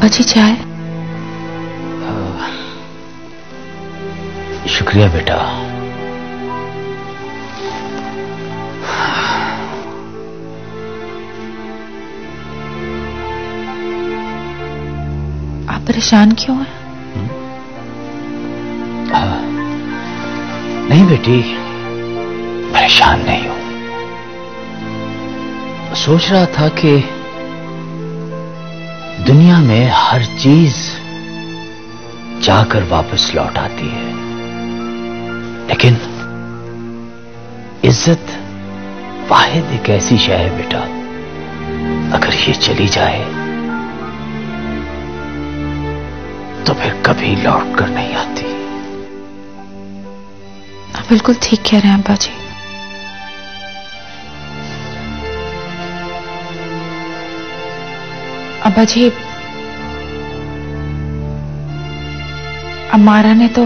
अब्बा जी चाय। शुक्रिया बेटा। आप परेशान क्यों हैं? नहीं बेटी, परेशान नहीं हूं। सोच रहा था कि दुनिया में हर चीज जाकर वापस लौट आती है, लेकिन इज्जत वाहिद एक ऐसी शय है बेटा, अगर ये चली जाए तो फिर कभी लौट कर नहीं आती। आप बिल्कुल ठीक कह रहे हैं अब्बा जी। अब्बा जी, अम्मारा ने तो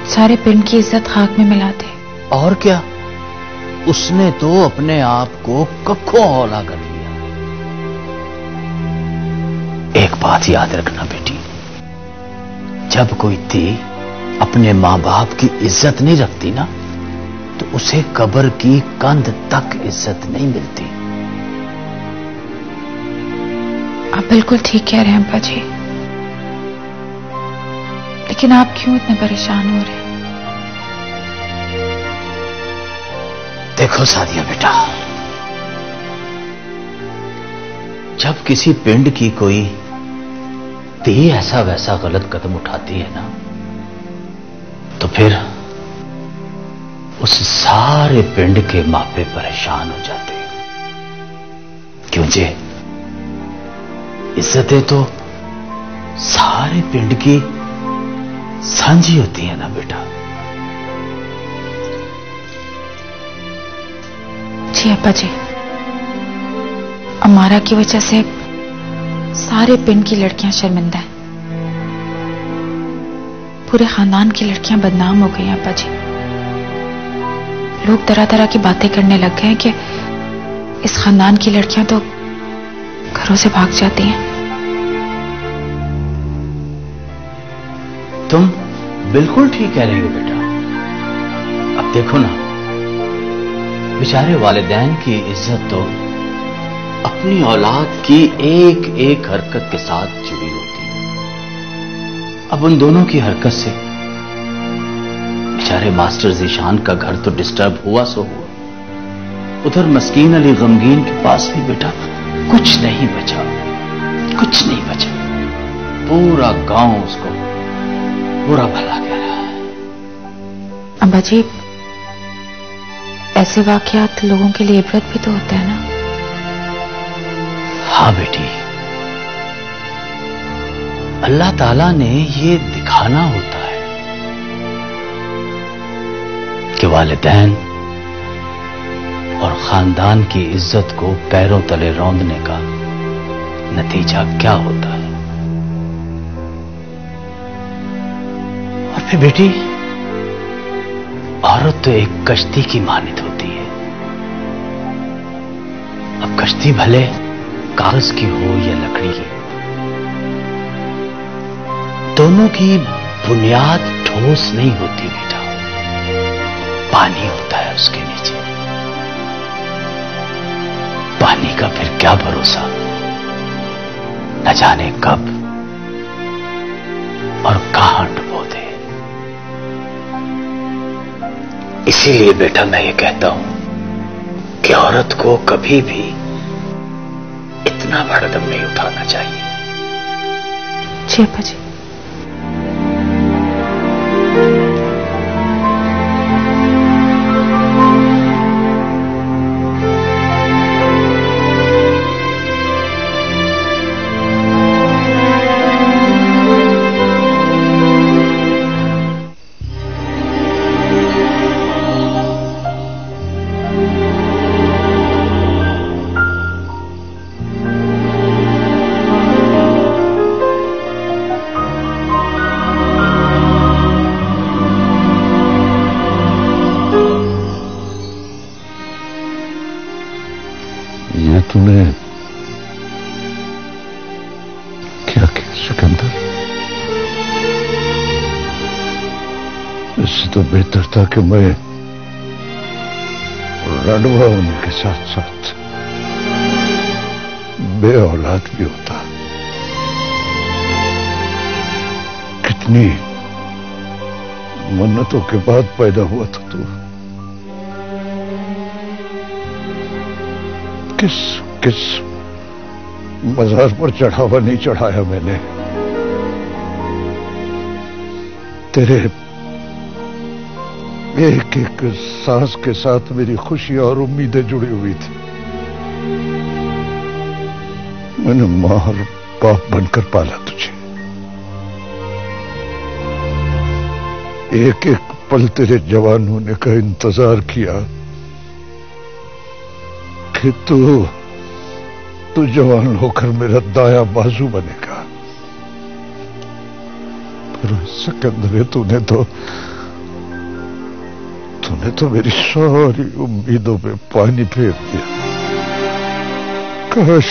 सारे पिंड की इज्जत खाक में मिला दी। और क्या, उसने तो अपने आप को कखों हौला कर लिया। एक बात याद रखना बेटी, जब कोई धी अपने मां बाप की इज्जत नहीं रखती ना, तो उसे कब्र की कंध तक इज्जत नहीं मिलती। आप बिल्कुल ठीक कह रहे हैं अब्बा जी, लेकिन आप क्यों इतने परेशान हो रहे हैं? देखो सादिया बेटा, जब किसी पिंड की कोई धी ऐसा वैसा गलत कदम उठाती है ना, तो फिर उस सारे पिंड के मापे परेशान हो जाते हैं। क्योंकि इज्जतें तो सारे पिंड की सांझी होती है ना बेटा। जी अब्बा जी, अम्मारा की वजह से सारे पिंड की लड़कियां शर्मिंदा हैं। पूरे खानदान की लड़कियां बदनाम हो गई हैं अब्बा जी। लोग तरह तरह की बातें करने लग गए हैं कि इस खानदान की लड़कियां तो घरों से भाग जाती हैं। तुम बिल्कुल ठीक कह रही हो बेटा। अब देखो ना, बेचारे वालिदैन की इज्जत तो अपनी औलाद की एक एक हरकत के साथ जुड़ी होती है। अब उन दोनों की हरकत से बेचारे मास्टर ज़ीशान का घर तो डिस्टर्ब हुआ सो हुआ। उधर मस्कीन अली गमगीन के पास भी बेटा कुछ नहीं बचा, कुछ नहीं बचा। पूरा गांव उसको बुरा भला कह रहा है। अब्बा जी, ऐसे वाकयात लोगों के लिए इबरत भी तो होते हैं ना। हाँ बेटी, अल्लाह ताला ने ये दिखाना होता है कि वालिदैन और खानदान की इज्जत को पैरों तले रौंदने का नतीजा क्या होता है। और फिर बेटी, औरत तो एक कश्ती की मानित होती है। अब कश्ती भले कागज की हो या लकड़ी की, दोनों की बुनियाद ठोस नहीं होती बेटा, पानी होता है उसके नीचे। पानी का फिर क्या भरोसा, न जाने कब और कहां डुबो दे। इसीलिए बेटा मैं ये कहता हूं कि औरत को कभी भी इतना बड़ा कदम नहीं उठाना चाहिए। जी अब्बा जी। तो बेहतर था कि मैं रणवा उनके साथ साथ बे औलाद भी होता। कितनी मन्नतों के बाद पैदा हुआ था तू। किस किस मजार पर चढ़ावा नहीं चढ़ाया मैंने। तेरे एक एक सांस के साथ मेरी खुशियां और उम्मीदें जुड़ी हुई थी। मैंने मां और बाप बनकर पाला तुझे। एक एक पल तेरे जवान होने का इंतजार किया कि तू जवान होकर मेरा दाया बाजू बनेगा। पर सिकंदर तूने तो मेरी सारी उम्मीदों पे पानी फेर दिया। काश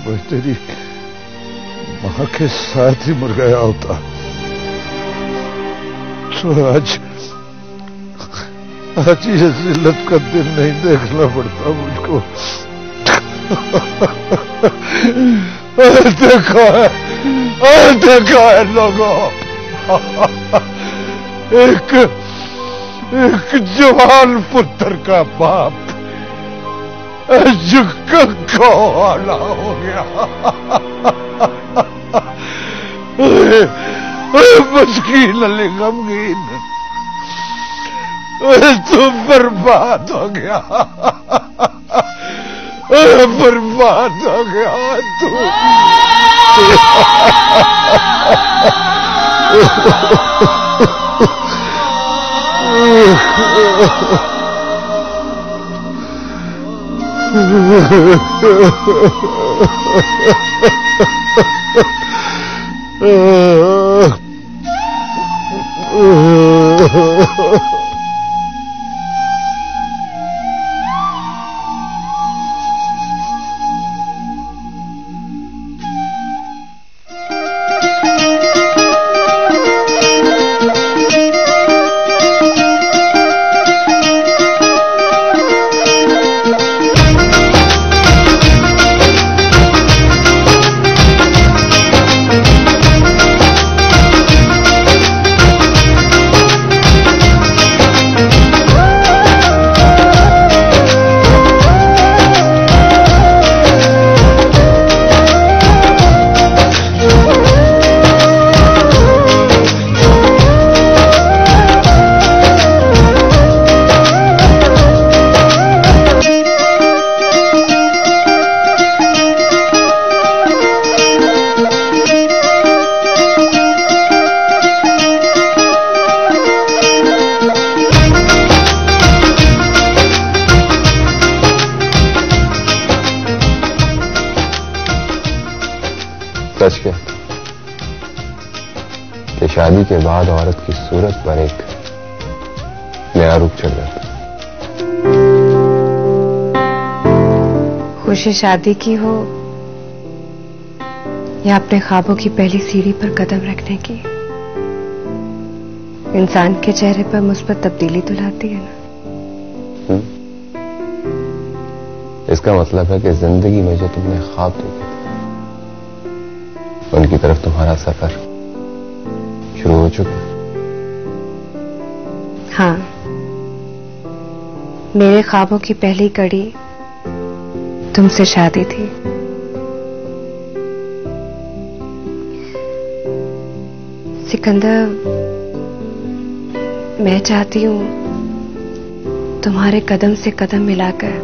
मैं तेरी मां के साथ ही मर गया होता तो आज ये जिल्लत का दिन नहीं देखना पड़ता मुझको। देखा है लोगों, एक जवान पुत्र का बाप वाला हो गया। मस्कीन अली गमगीन, तू बर्बाद हो गया, बर्बाद हो गया तू। सच क्या कि शादी के बाद औरत की सूरत पर एक नया रूप चढ़ जाता। खुशी शादी की हो या अपने ख्वाबों की पहली सीढ़ी पर कदम रखने की, इंसान के चेहरे पर मुस्बत तब्दीली तो लाती है ना। इसका मतलब है कि जिंदगी में जो तुमने ख्वाब देखे थे उनकी तरफ तुम्हारा सफर शुरू हो चुका है। हाँ, मेरे ख्वाबों की पहली कड़ी तुमसे शादी थी। सिकंदर, मैं चाहती हूं तुम्हारे कदम से कदम मिलाकर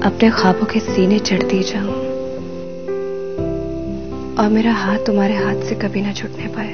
अपने ख्वाबों के सीने चढ़ती जाऊं और मेरा हाथ तुम्हारे हाथ से कभी ना छूटने पाए।